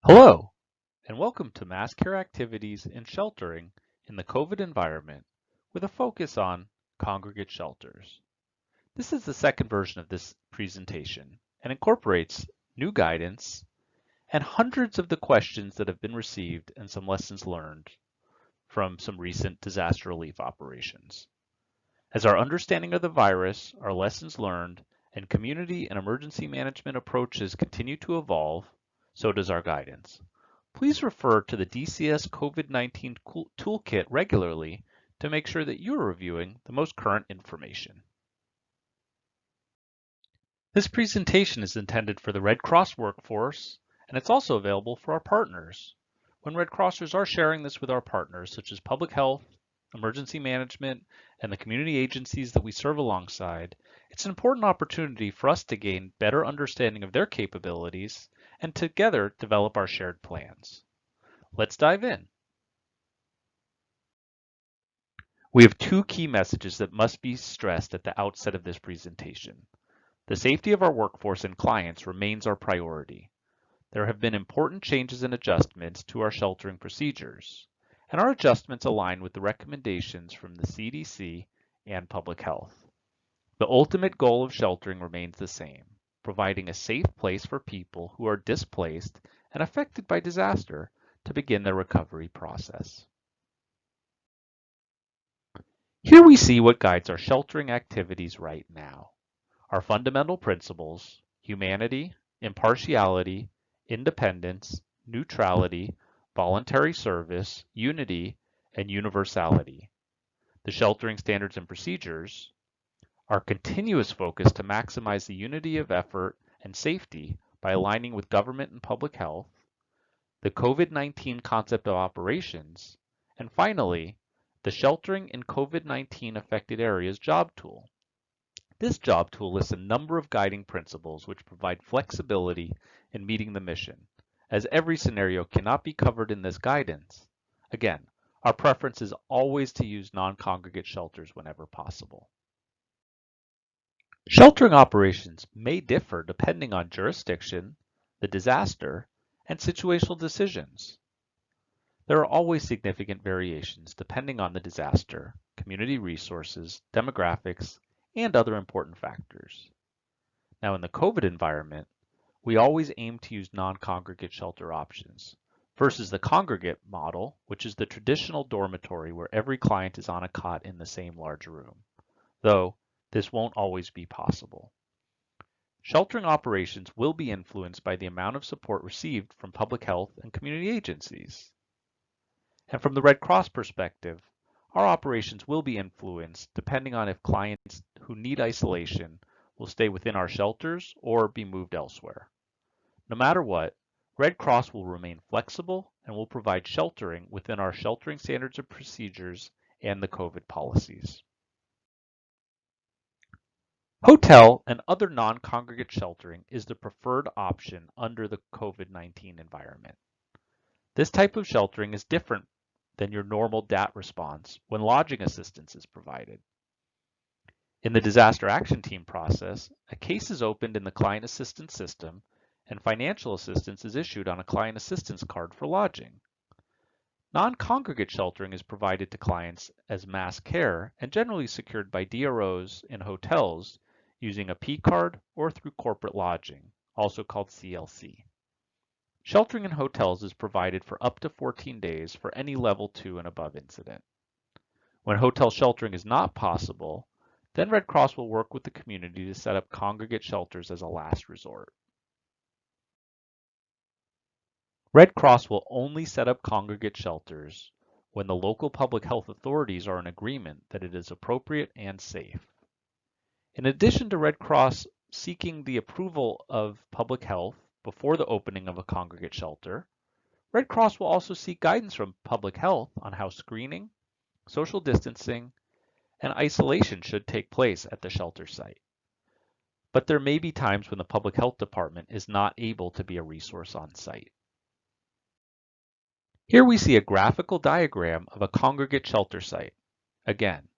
Hello, and welcome to Mass Care Activities and Sheltering in the COVID environment with a focus on congregate shelters. This is the second version of this presentation and incorporates new guidance and hundreds of the questions that have been received and some lessons learned from some recent disaster relief operations. As our understanding of the virus, our lessons learned, and community and emergency management approaches continue to evolve, so does our guidance. Please refer to the DCS COVID-19 Toolkit regularly to make sure that you're reviewing the most current information. This presentation is intended for the Red Cross workforce, and it's also available for our partners. When Red Crossers are sharing this with our partners, such as public health, emergency management, and the community agencies that we serve alongside, it's an important opportunity for us to gain better understanding of their capabilities and together develop our shared plans. Let's dive in. We have two key messages that must be stressed at the outset of this presentation. The safety of our workforce and clients remains our priority. There have been important changes and adjustments to our sheltering procedures, and our adjustments align with the recommendations from the CDC and public health. The ultimate goal of sheltering remains the same, providing a safe place for people who are displaced and affected by disaster to begin their recovery process. Here we see what guides our sheltering activities right now. Our fundamental principles: humanity, impartiality, independence, neutrality, voluntary service, unity, and universality. The sheltering standards and procedures: our continuous focus to maximize the unity of effort and safety by aligning with government and public health, the COVID-19 concept of operations, and finally, the Sheltering in COVID-19 Affected Areas job tool. This job tool lists a number of guiding principles which provide flexibility in meeting the mission, as every scenario cannot be covered in this guidance. Again, our preference is always to use non-congregate shelters whenever possible. Sheltering operations may differ depending on jurisdiction, the disaster, and situational decisions. There are always significant variations depending on the disaster, community resources, demographics, and other important factors. Now, in the COVID environment, we always aim to use non-congregate shelter options versus the congregate model, which is the traditional dormitory where every client is on a cot in the same large room, though this won't always be possible. Sheltering operations will be influenced by the amount of support received from public health and community agencies. And from the Red Cross perspective, our operations will be influenced depending on if clients who need isolation will stay within our shelters or be moved elsewhere. No matter what, Red Cross will remain flexible and will provide sheltering within our sheltering standards and procedures and the COVID policies. Hotel and other non-congregate sheltering is the preferred option under the COVID-19 environment. This type of sheltering is different than your normal DAT response when lodging assistance is provided. In the disaster action team process, a case is opened in the client assistance system and financial assistance is issued on a client assistance card for lodging. Non-congregate sheltering is provided to clients as mass care and generally secured by DROs in hotels using a P card or through corporate lodging, also called CLC. Sheltering in hotels is provided for up to 14 days for any level 2 and above incident. When hotel sheltering is not possible, then Red Cross will work with the community to set up congregate shelters as a last resort. Red Cross will only set up congregate shelters when the local public health authorities are in agreement that it is appropriate and safe. In addition to Red Cross seeking the approval of public health before the opening of a congregate shelter, Red Cross will also seek guidance from public health on how screening, social distancing, and isolation should take place at the shelter site. But there may be times when the public health department is not able to be a resource on site. Here we see a graphical diagram of a congregate shelter site. Again,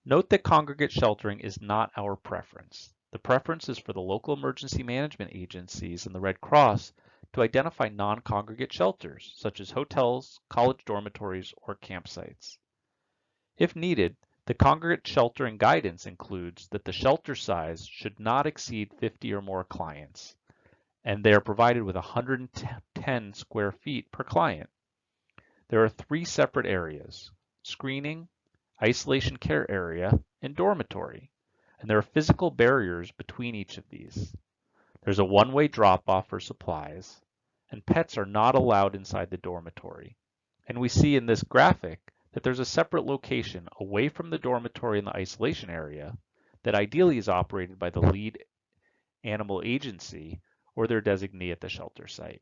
note that congregate sheltering is not our preference. The preference is for the local emergency management agencies and the Red Cross to identify non-congregate shelters, such as hotels, college dormitories, or campsites. If needed, the congregate sheltering guidance includes that the shelter size should not exceed 50 or more clients, and they are provided with 110 square feet per client. There are 3 separate areas: screening, isolation care area, and dormitory, and there are physical barriers between each of these. There's a one-way drop-off for supplies, and pets are not allowed inside the dormitory. And we see in this graphic that there's a separate location away from the dormitory in the isolation area that ideally is operated by the lead animal agency or their designee at the shelter site.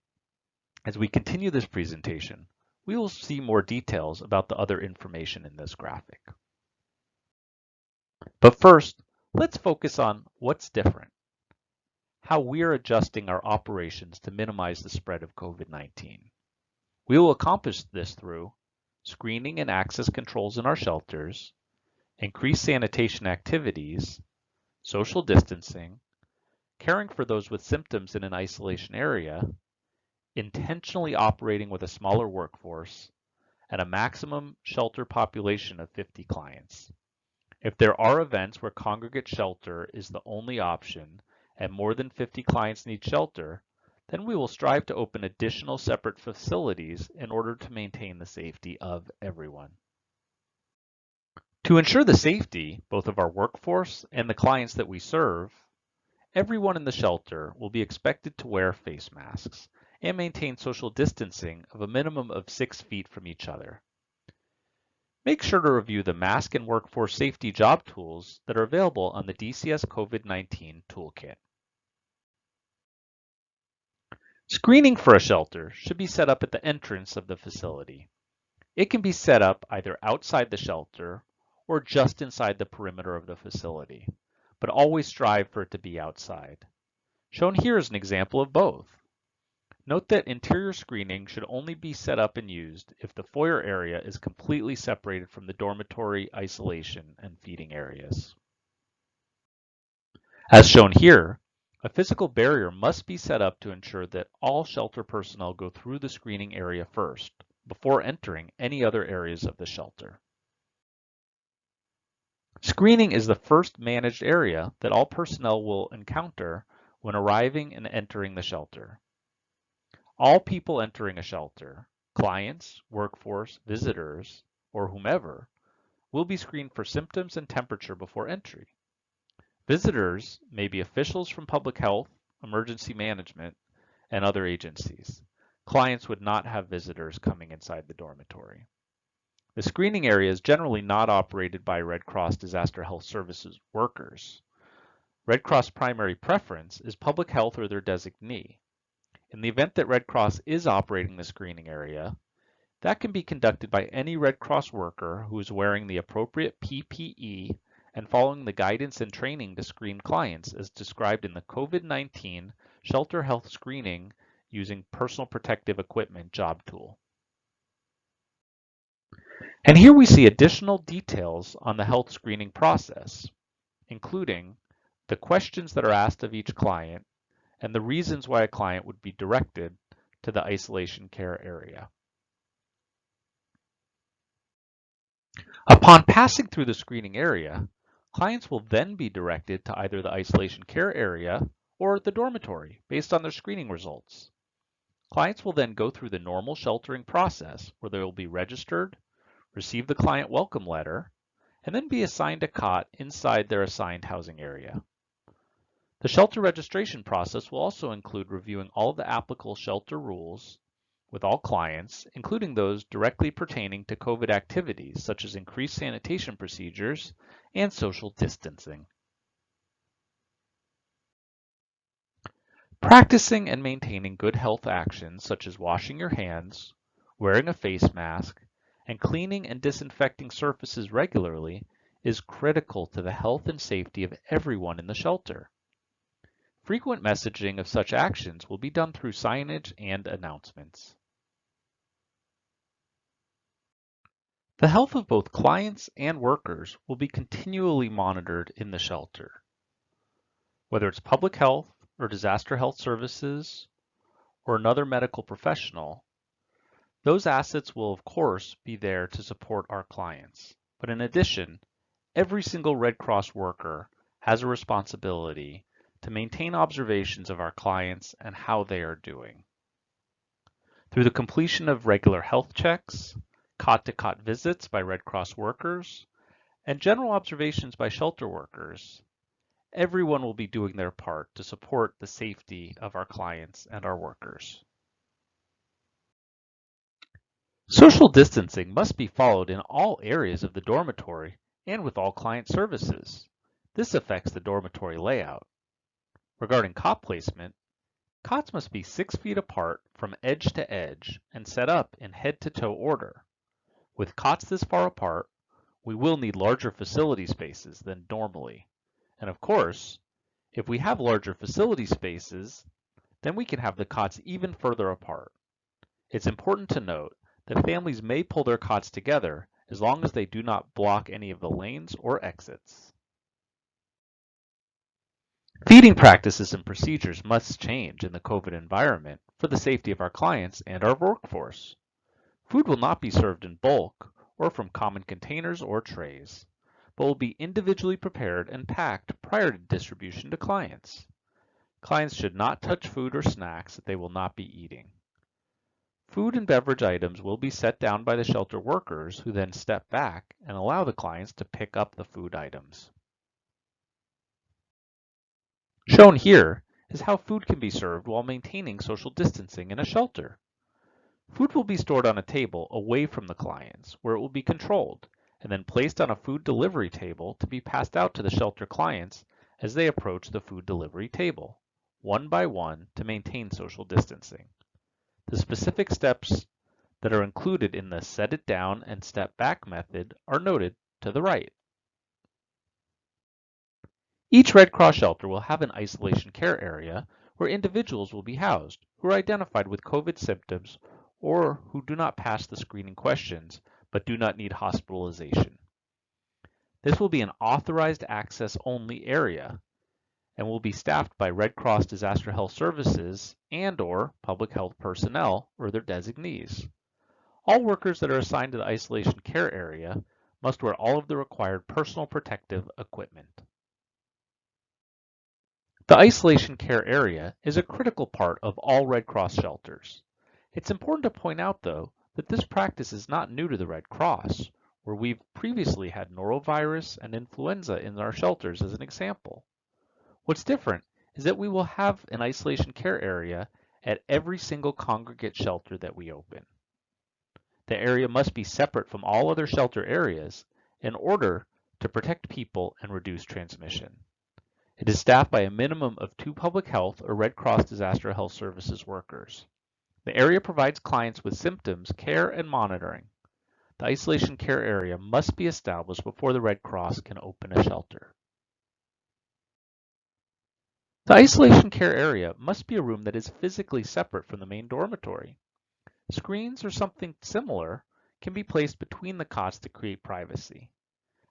As we continue this presentation, we will see more details about the other information in this graphic. But first, let's focus on what's different, how we're adjusting our operations to minimize the spread of COVID-19. We will accomplish this through screening and access controls in our shelters, increased sanitation activities, social distancing, caring for those with symptoms in an isolation area, intentionally operating with a smaller workforce, and a maximum shelter population of 50 clients. If there are events where congregate shelter is the only option and more than 50 clients need shelter, then we will strive to open additional separate facilities in order to maintain the safety of everyone. To ensure the safety, both of our workforce and the clients that we serve, everyone in the shelter will be expected to wear face masks and maintain social distancing of a minimum of 6 feet from each other. Make sure to review the mask and workforce safety job tools that are available on the DCS COVID-19 Toolkit. Screening for a shelter should be set up at the entrance of the facility. It can be set up either outside the shelter or just inside the perimeter of the facility, but always strive for it to be outside. Shown here is an example of both. Note that interior screening should only be set up and used if the foyer area is completely separated from the dormitory, isolation, and feeding areas. As shown here, a physical barrier must be set up to ensure that all shelter personnel go through the screening area first, before entering any other areas of the shelter. Screening is the first managed area that all personnel will encounter when arriving and entering the shelter. All people entering a shelter, clients, workforce, visitors, or whomever, will be screened for symptoms and temperature before entry. Visitors may be officials from public health, emergency management, and other agencies. Clients would not have visitors coming inside the dormitory. The screening area is generally not operated by Red Cross Disaster Health Services workers. Red Cross primary preference is public health or their designee. In the event that Red Cross is operating the screening area, that can be conducted by any Red Cross worker who is wearing the appropriate PPE and following the guidance and training to screen clients as described in the COVID-19 Shelter Health Screening using Personal Protective Equipment job tool. And here we see additional details on the health screening process, including the questions that are asked of each client and the reasons why a client would be directed to the isolation care area. Upon passing through the screening area, clients will then be directed to either the isolation care area or the dormitory based on their screening results. Clients will then go through the normal sheltering process where they will be registered, receive the client welcome letter, and then be assigned a cot inside their assigned housing area. The shelter registration process will also include reviewing all of the applicable shelter rules with all clients, including those directly pertaining to COVID activities such as increased sanitation procedures and social distancing. Practicing and maintaining good health actions such as washing your hands, wearing a face mask, and cleaning and disinfecting surfaces regularly is critical to the health and safety of everyone in the shelter. Frequent messaging of such actions will be done through signage and announcements. The health of both clients and workers will be continually monitored in the shelter. Whether it's public health or disaster health services, or another medical professional, those assets will of course be there to support our clients. But in addition, every single Red Cross worker has a responsibility to maintain observations of our clients and how they are doing. Through the completion of regular health checks, cot-to-cot visits by Red Cross workers, and general observations by shelter workers, everyone will be doing their part to support the safety of our clients and our workers. Social distancing must be followed in all areas of the dormitory and with all client services. This affects the dormitory layout. Regarding cot placement, cots must be 6 feet apart from edge to edge and set up in head-to-toe order. With cots this far apart, we will need larger facility spaces than normally. And of course, if we have larger facility spaces, then we can have the cots even further apart. It's important to note that families may pull their cots together as long as they do not block any of the lanes or exits. Feeding practices and procedures must change in the COVID environment for the safety of our clients and our workforce. Food will not be served in bulk or from common containers or trays, but will be individually prepared and packed prior to distribution to clients. Clients should not touch food or snacks that they will not be eating. Food and beverage items will be set down by the shelter workers who then step back and allow the clients to pick up the food items. Shown here is how food can be served while maintaining social distancing in a shelter. Food will be stored on a table away from the clients, where it will be controlled, and then placed on a food delivery table to be passed out to the shelter clients as they approach the food delivery table, one by one to maintain social distancing. The specific steps that are included in the set it down and step back method are noted to the right. Each Red Cross shelter will have an isolation care area where individuals will be housed who are identified with COVID symptoms or who do not pass the screening questions but do not need hospitalization. This will be an authorized access only area and will be staffed by Red Cross Disaster Health Services and/or public health personnel or their designees. All workers that are assigned to the isolation care area must wear all of the required personal protective equipment. The isolation care area is a critical part of all Red Cross shelters. It's important to point out, though, that this practice is not new to the Red Cross, where we've previously had norovirus and influenza in our shelters as an example. What's different is that we will have an isolation care area at every single congregate shelter that we open. The area must be separate from all other shelter areas in order to protect people and reduce transmission. It is staffed by a minimum of 2 public health or Red Cross Disaster Health Services workers. The area provides clients with symptoms, care, and monitoring. The isolation care area must be established before the Red Cross can open a shelter. The isolation care area must be a room that is physically separate from the main dormitory. Screens or something similar can be placed between the cots to create privacy.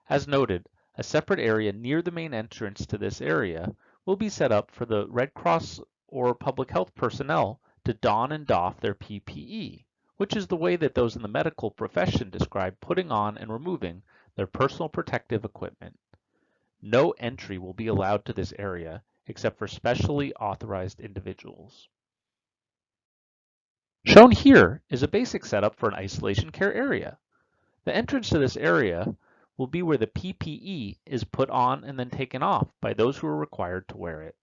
As noted, a separate area near the main entrance to this area will be set up for the Red Cross or public health personnel to don and doff their PPE, which is the way that those in the medical profession describe putting on and removing their personal protective equipment. No entry will be allowed to this area except for specially authorized individuals. Shown here is a basic setup for an isolation care area. The entrance to this area will be where the PPE is put on and then taken off by those who are required to wear it.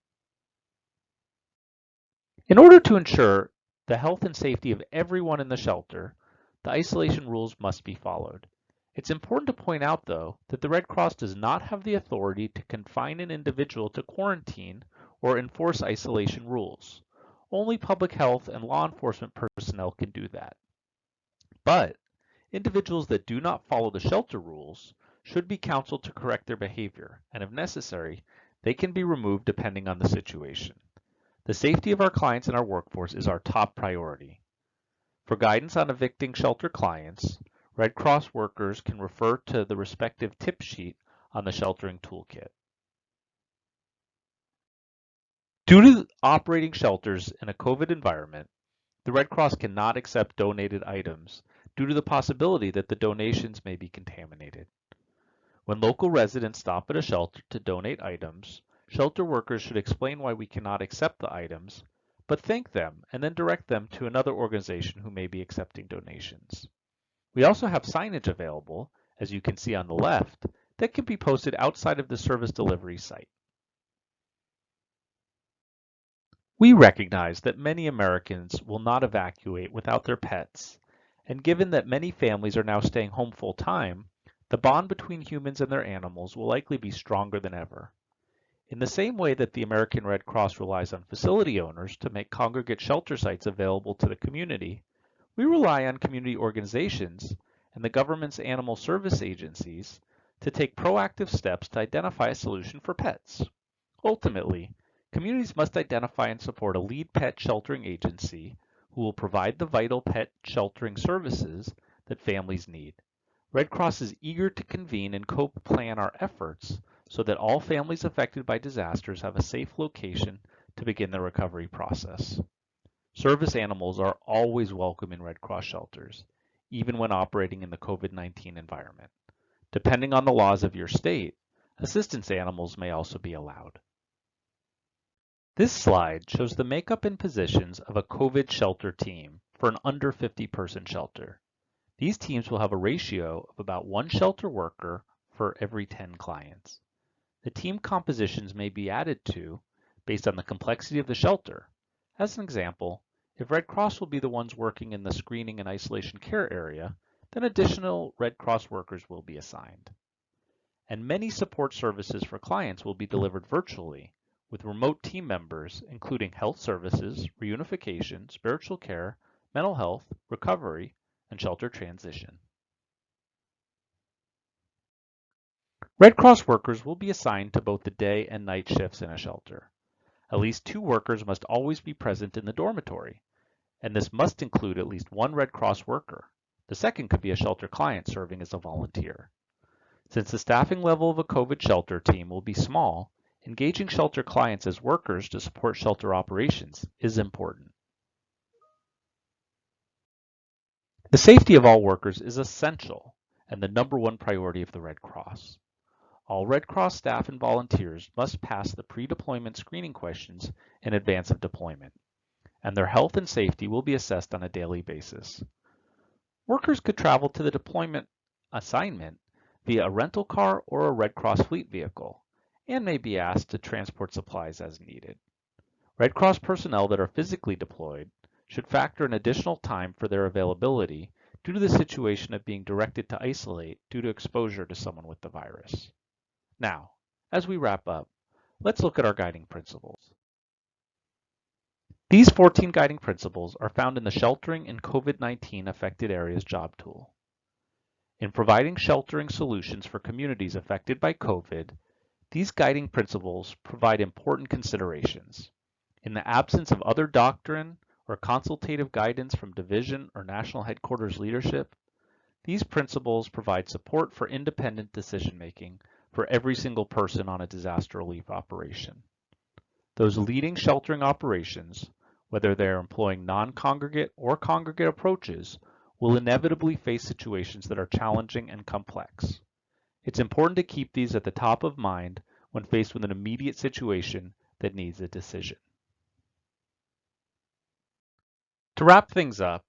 In order to ensure the health and safety of everyone in the shelter, the isolation rules must be followed. It's important to point out, though, that the Red Cross does not have the authority to confine an individual to quarantine or enforce isolation rules. Only public health and law enforcement personnel can do that. But individuals that do not follow the shelter rules should be counseled to correct their behavior, and if necessary, they can be removed depending on the situation. The safety of our clients and our workforce is our top priority. For guidance on evicting shelter clients, Red Cross workers can refer to the respective tip sheet on the sheltering toolkit. Due to operating shelters in a COVID environment, The Red Cross cannot accept donated items due to the possibility that the donations may be contaminated. When local residents stop at a shelter to donate items, shelter workers should explain why we cannot accept the items, but thank them and then direct them to another organization who may be accepting donations. We also have signage available, as you can see on the left, that can be posted outside of the service delivery site. We recognize that many Americans will not evacuate without their pets, and given that many families are now staying home full time, the bond between humans and their animals will likely be stronger than ever. In the same way that the American Red Cross relies on facility owners to make congregate shelter sites available to the community, we rely on community organizations and the government's animal service agencies to take proactive steps to identify a solution for pets. Ultimately, communities must identify and support a lead pet sheltering agency who will provide the vital pet sheltering services that families need. Red Cross is eager to convene and co-plan our efforts so that all families affected by disasters have a safe location to begin the recovery process. Service animals are always welcome in Red Cross shelters, even when operating in the COVID-19 environment. Depending on the laws of your state, assistance animals may also be allowed. This slide shows the makeup and positions of a COVID shelter team for an under 50-person shelter. These teams will have a ratio of about 1 shelter worker for every 10 clients. The team compositions may be added to based on the complexity of the shelter. As an example, if Red Cross will be the ones working in the screening and isolation care area, then additional Red Cross workers will be assigned. And many support services for clients will be delivered virtually, with remote team members including health services, reunification, spiritual care, mental health, recovery, and shelter transition. Red Cross workers will be assigned to both the day and night shifts in a shelter. At least 2 workers must always be present in the dormitory, and this must include at least 1 Red Cross worker. The second could be a shelter client serving as a volunteer. Since the staffing level of a COVID shelter team will be small, engaging shelter clients as workers to support shelter operations is important. The safety of all workers is essential and the #1 priority of the Red Cross. All Red Cross staff and volunteers must pass the pre-deployment screening questions in advance of deployment, and their health and safety will be assessed on a daily basis. Workers could travel to the deployment assignment via a rental car or a Red Cross fleet vehicle, and may be asked to transport supplies as needed. Red Cross personnel that are physically deployed should factor in additional time for their availability due to the situation of being directed to isolate due to exposure to someone with the virus. Now, as we wrap up, let's look at our guiding principles. These 14 guiding principles are found in the Sheltering in COVID-19 Affected Areas job tool. In providing sheltering solutions for communities affected by COVID, these guiding principles provide important considerations. In the absence of other doctrine or consultative guidance from division or national headquarters leadership, these principles provide support for independent decision-making for every single person on a disaster relief operation. Those leading sheltering operations, whether they're employing non-congregate or congregate approaches, will inevitably face situations that are challenging and complex. It's important to keep these at the top of mind when faced with an immediate situation that needs a decision. To wrap things up,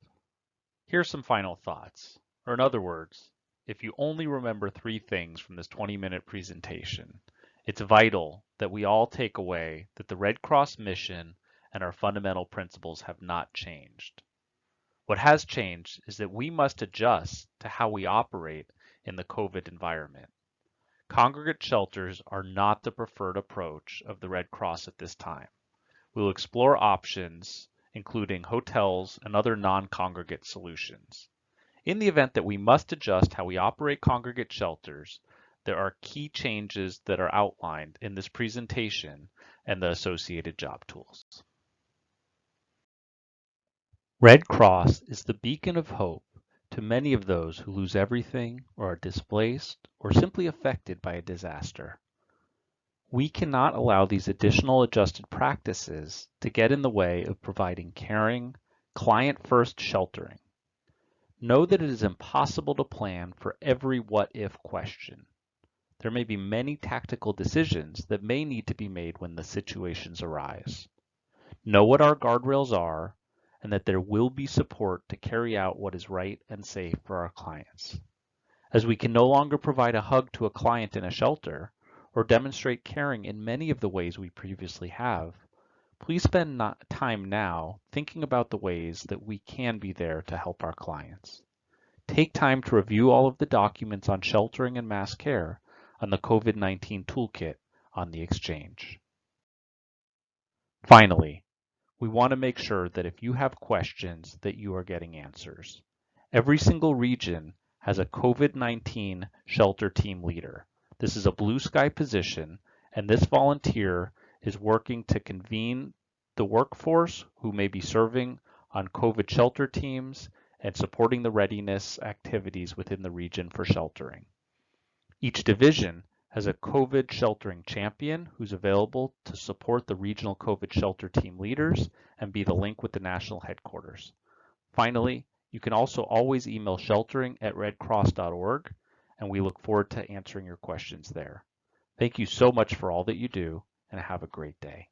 here's some final thoughts. Or in other words, if you only remember 3 things from this 20-minute presentation, it's vital that we all take away that the Red Cross mission and our fundamental principles have not changed. What has changed is that we must adjust to how we operate in the COVID environment. Congregate shelters are not the preferred approach of the Red Cross at this time. We'll explore options, including hotels and other non-congregate solutions. In the event that we must adjust how we operate congregate shelters, there are key changes that are outlined in this presentation and the associated job tools. Red Cross is the beacon of hope to many of those who lose everything or are displaced or simply affected by a disaster. We cannot allow these additional adjusted practices to get in the way of providing caring, Client-first sheltering. Know that it is impossible to plan for every what-if question. There may be many tactical decisions that may need to be made when the situations arise. Know what our guardrails are and that there will be support to carry out what is right and safe for our clients. As we can no longer provide a hug to a client in a shelter or demonstrate caring in many of the ways we previously have, please spend time now thinking about the ways that we can be there to help our clients. Take time to review all of the documents on sheltering and mass care on the COVID-19 toolkit on the Exchange. Finally, we want to make sure that if you have questions that you are getting answers. Every single region has a COVID-19 shelter team leader. This is a blue sky position, and this volunteer is working to convene the workforce who may be serving on COVID shelter teams and supporting the readiness activities within the region for sheltering. Each division has a COVID sheltering champion who's available to support the regional COVID shelter team leaders and be the link with the national headquarters. Finally, you can also always email sheltering@redcross.org, and we look forward to answering your questions there. Thank you so much for all that you do, and have a great day.